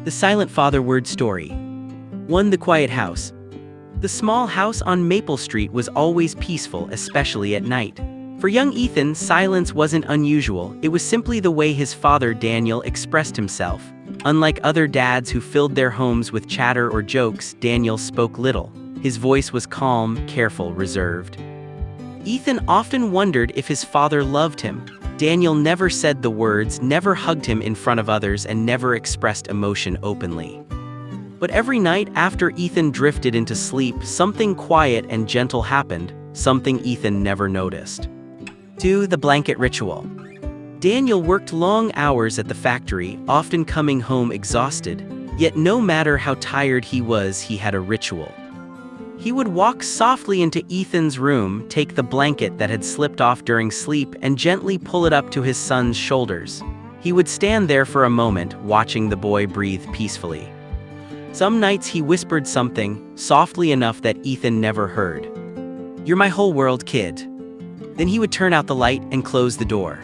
The Silent Father Word Story. 1. The Quiet House. The small house on Maple Street was always peaceful, especially at night. For young Ethan, silence wasn't unusual, it was simply the way his father Daniel expressed himself. Unlike other dads who filled their homes with chatter or jokes, Daniel spoke little. His voice was calm, careful, reserved. Ethan often wondered if his father loved him. Daniel never said the words, never hugged him in front of others, and never expressed emotion openly. But every night after Ethan drifted into sleep, something quiet and gentle happened, something Ethan never noticed. 2. The Blanket Ritual. Daniel worked long hours at the factory, often coming home exhausted, yet no matter how tired he was, he had a ritual. He would walk softly into Ethan's room, take the blanket that had slipped off during sleep, and gently pull it up to his son's shoulders. He would stand there for a moment, watching the boy breathe peacefully. Some nights he whispered something, softly enough that Ethan never heard. "You're my whole world, kid." Then he would turn out the light and close the door.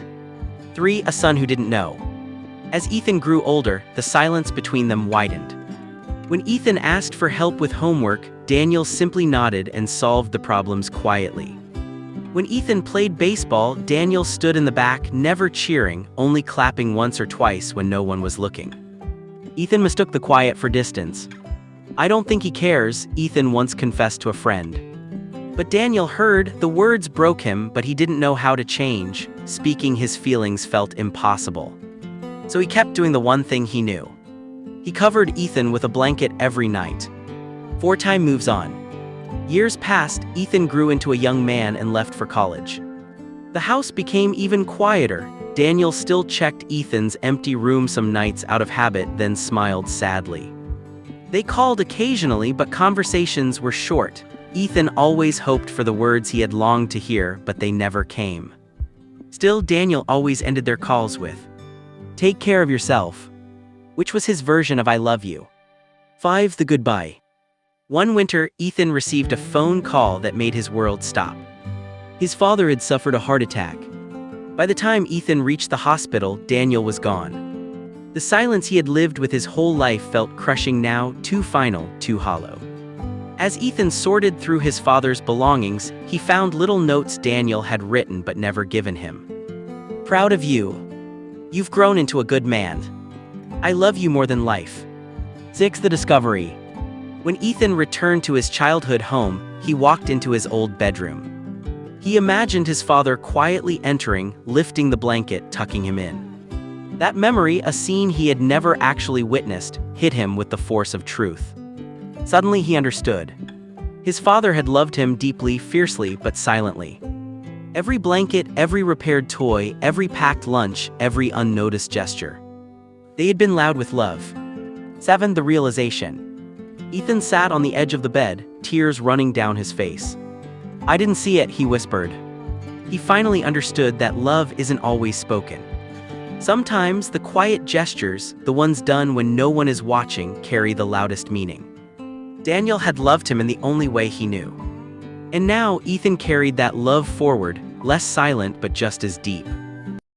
3. A Son Who Didn't Know. As Ethan grew older, the silence between them widened. When Ethan asked for help with homework, Daniel simply nodded and solved the problems quietly. When Ethan played baseball, Daniel stood in the back, never cheering, only clapping once or twice when no one was looking. Ethan mistook the quiet for distance. "I don't think he cares," Ethan once confessed to a friend. But Daniel heard, the words broke him, but he didn't know how to change. Speaking his feelings felt impossible. So he kept doing the one thing he knew. He covered Ethan with a blanket every night. 4. Time moves on. Years passed, Ethan grew into a young man and left for college. The house became even quieter. Daniel still checked Ethan's empty room some nights out of habit, then smiled sadly. They called occasionally, but conversations were short. Ethan always hoped for the words he had longed to hear, but they never came. Still, Daniel always ended their calls with, "Take care of yourself," which was his version of "I love you." 5. The Goodbye. One winter, Ethan received a phone call that made his world stop. His father had suffered a heart attack. By the time Ethan reached the hospital, Daniel was gone. The silence he had lived with his whole life felt crushing now, too final, too hollow. As Ethan sorted through his father's belongings, he found little notes Daniel had written but never given him. "Proud of you. You've grown into a good man. I love you more than life." 6. The Discovery. When Ethan returned to his childhood home, he walked into his old bedroom. He imagined his father quietly entering, lifting the blanket, tucking him in. That memory, a scene he had never actually witnessed, hit him with the force of truth. Suddenly he understood. His father had loved him deeply, fiercely, but silently. Every blanket, every repaired toy, every packed lunch, every unnoticed gesture. They had been loud with love. 7. The Realization. Ethan sat on the edge of the bed, tears running down his face. "I didn't see it," he whispered. He finally understood that love isn't always spoken. Sometimes the quiet gestures, the ones done when no one is watching, carry the loudest meaning. Daniel had loved him in the only way he knew. And now Ethan carried that love forward, less silent but just as deep.